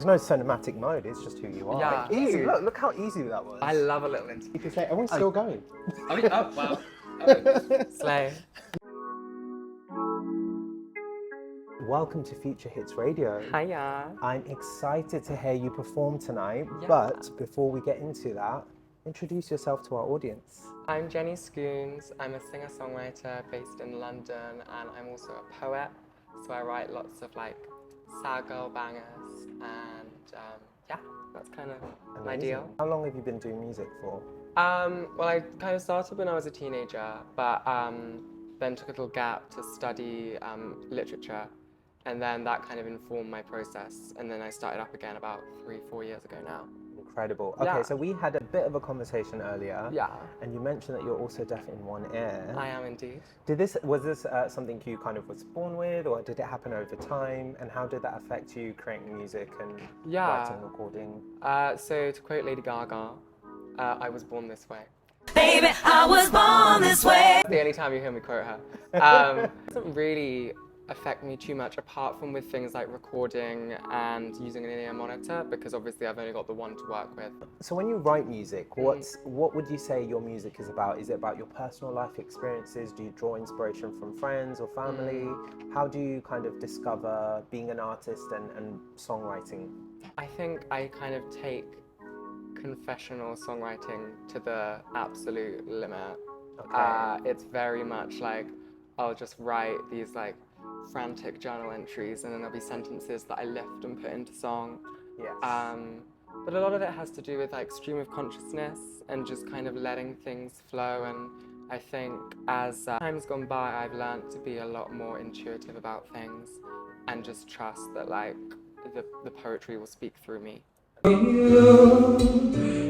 There's no cinematic mode, it's just who you are. Yeah. Like, easy, look how easy that was. I love a little interview. You can say, everyone's still going. Oh, wow. Oh, slay. Welcome to Future Hits Radio. Hiya. I'm excited to hear you perform tonight, Yeah. but before we get into that, introduce yourself to our audience. I'm Jenny Scoones. I'm a singer-songwriter based in London, and I'm also a poet. So I write lots of like sad girl bangers, and yeah, that's kind of my deal. How long have you been doing music for? Well, I kind of started when I was a teenager, but then took a little gap to study literature, and then that kind of informed my process. And then I started up again about 3-4 years ago now. Incredible. Okay, Yeah. so we had a bit of a conversation earlier. Yeah. And you mentioned that you're also deaf in one ear. I am indeed. Was this something you kind of was born with, or did it happen over time? And how did that affect you creating music and writing and recording? So to quote Lady Gaga, I was born this way. Baby, I was born this way. The only time you hear me quote her. It doesn't really affect me too much, apart from with things like recording and using an in-ear monitor, because obviously I've only got the one to work with. So when you write music, what would you say your music is about? Is it about your personal life experiences? Do you draw inspiration from friends or family? How do you kind of discover being an artist and songwriting? I think I kind of take confessional songwriting to the absolute limit. Okay. It's very much like I'll just write these like frantic journal entries, and then there'll be sentences that I lift and put into song. Yes. But a lot of it has to do with like stream of consciousness and just kind of letting things flow. And I think as time's gone by, I've learned to be a lot more intuitive about things and just trust that like the poetry will speak through me. You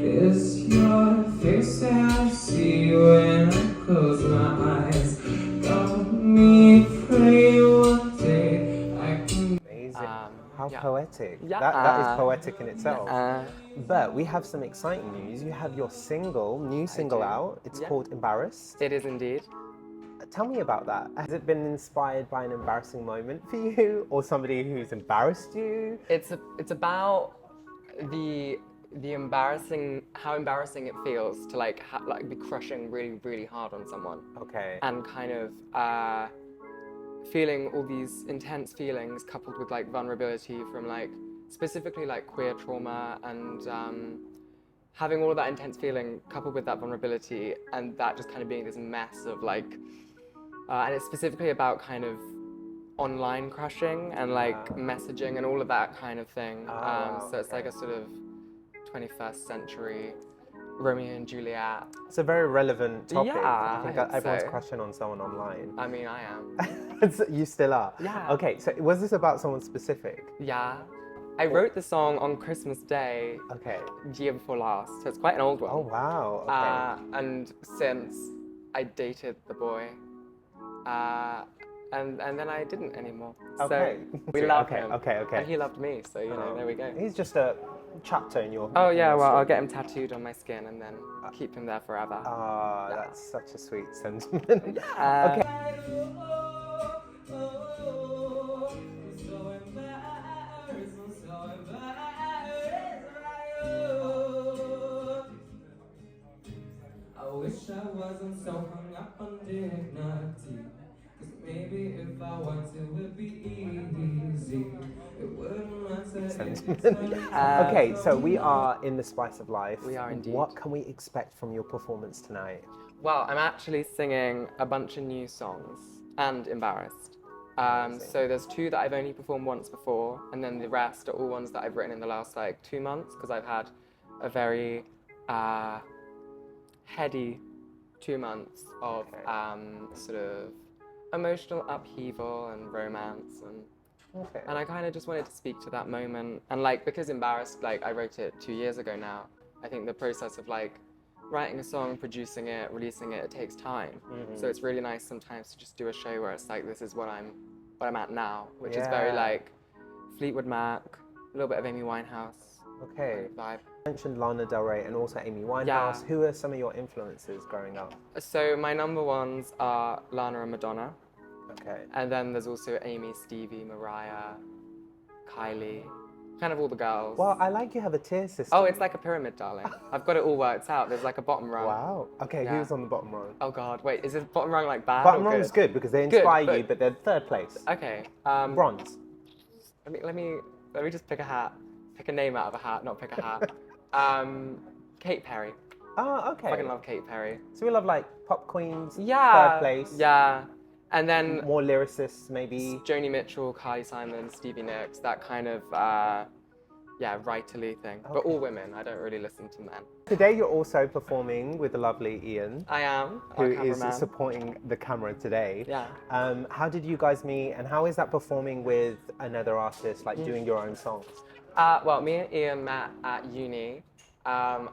is your face I see when I close my eyes. Got me pray one day I can. Amazing. How yeah. poetic. Yeah. That is poetic in itself. Yeah. But we have some exciting news. You have your new single out. It's called Embarassed. It is indeed. Tell me about that. Has it been inspired by an embarrassing moment for you, or somebody who's embarrassed you? It's about the how embarrassing it feels to like be crushing really hard on someone. Okay. And kind of feeling all these intense feelings coupled with like vulnerability from like specifically like queer trauma, and having all of that intense feeling coupled with that vulnerability, and that just kind of being this mess of like and it's specifically about kind of online crushing and like messaging and all of that kind of thing. So it's like a sort of 21st century Romeo and Juliet. It's a very relevant topic. Yeah, I think I hope everyone's so. crushing on someone online. I mean, I am. You still are? Yeah. Okay, so was this about someone specific? Yeah. I wrote the song on Christmas Day, Okay. year before last, so it's quite an old one. Oh, wow. Okay. And since I dated the boy, and then I didn't anymore. Okay. So we love Okay, him. okay. And he loved me, so you know, there we go. He's just a chapter in your... Oh in yeah, your well, I'll story. get him tattooed on my skin and then keep him there forever. Ah, that's such a sweet sentiment. Yeah. Okay. I wish I wasn't so hung up on dignity. 'Cause maybe if I want to, it'd be easy. It wouldn't matter. Okay, so we are in the spice of life. We are indeed. What can we expect from your performance tonight? Well, I'm actually singing a bunch of new songs and Embarassed. So there's 2 that I've only performed once before, and then the rest are all ones that I've written in the last like 2 months, because I've had a very heady 2 months of sort of emotional upheaval and romance, and I kind of just wanted to speak to that moment. And like, because Embarassed, like I wrote it 2 years ago now, I think the process of like writing a song, producing it, releasing it, it takes time. So it's really nice sometimes to just do a show where it's like, this is what I'm at now, which is very like Fleetwood Mac, a little bit of Amy Winehouse. Okay. Vibe. You mentioned Lana Del Rey and also Amy Winehouse. Yeah. Who are some of your influences growing up? So my number ones are Lana and Madonna, Okay. and then there's also Amy, Stevie, Mariah, Kylie, Kind of all the girls. Well, I like you have a tier system. Oh, it's like a pyramid, darling. I've got it all worked out. There's like a bottom rung. Wow. Okay, Yeah. who's on the bottom rung? Oh God, wait, is this bottom rung like bad Bottom or rung's good because they inspire you, but they're third place. Okay. Bronze. Let me just pick a hat. Pick a name out of a hat, not pick a hat. Kate Perry. Oh, okay. I fucking love Kate Perry. So we love like pop queens, Yeah. third place. Yeah. And then More lyricists, maybe. Joni Mitchell, Kylie Simon, Stevie Nicks, that kind of writerly thing. But all women. I don't really listen to men. Today you're also performing with the lovely Ian, I am. who our is cameraman. supporting the camera today. Yeah. How did you guys meet, and how is that performing with another artist, like doing your own songs? Well, me and Ian met at uni. I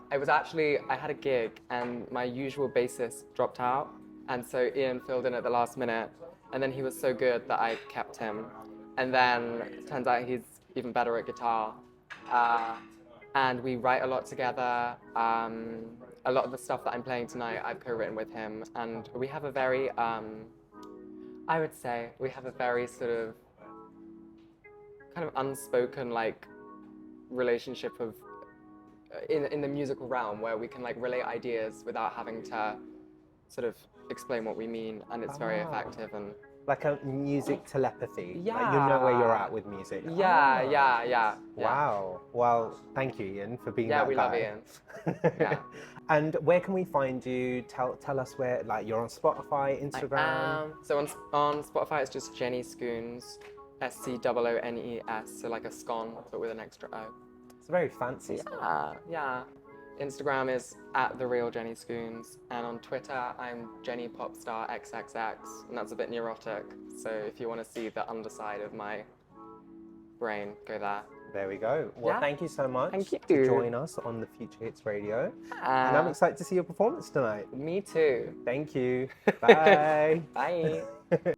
had a gig and my usual bassist dropped out. And so Ian filled in at the last minute. And then he was so good that I kept him. And then it turns out he's even better at guitar. And we write a lot together. A lot of the stuff that I'm playing tonight, I've co-written with him. And we have a very, I would say, we have a very sort of kind of unspoken like relationship of in the musical realm where we can like relate ideas without having to sort of explain what we mean, and it's very effective. And Like a music telepathy. Like you Yeah. know where you're at with music. yeah. Wow. Well, thank you, Ian, for being Yeah, that we guy. love Ian. Yeah. And where can we find you? Tell us where. Like you're on Spotify, Instagram. So on Spotify it's just Jenny Scoones, SCOONES, so like a scone but with an extra O. It's very fancy. Yeah. Instagram is @TheRealJennyScoones, and on Twitter I'm JennyPopstarXXX, and that's a bit neurotic. So if you want to see the underside of my brain, go there. There we go. Well, Yeah. thank you so much Thank you. to join us on the Future Hits Radio. And I'm excited to see your performance tonight. Me too. Thank you. Bye. Bye.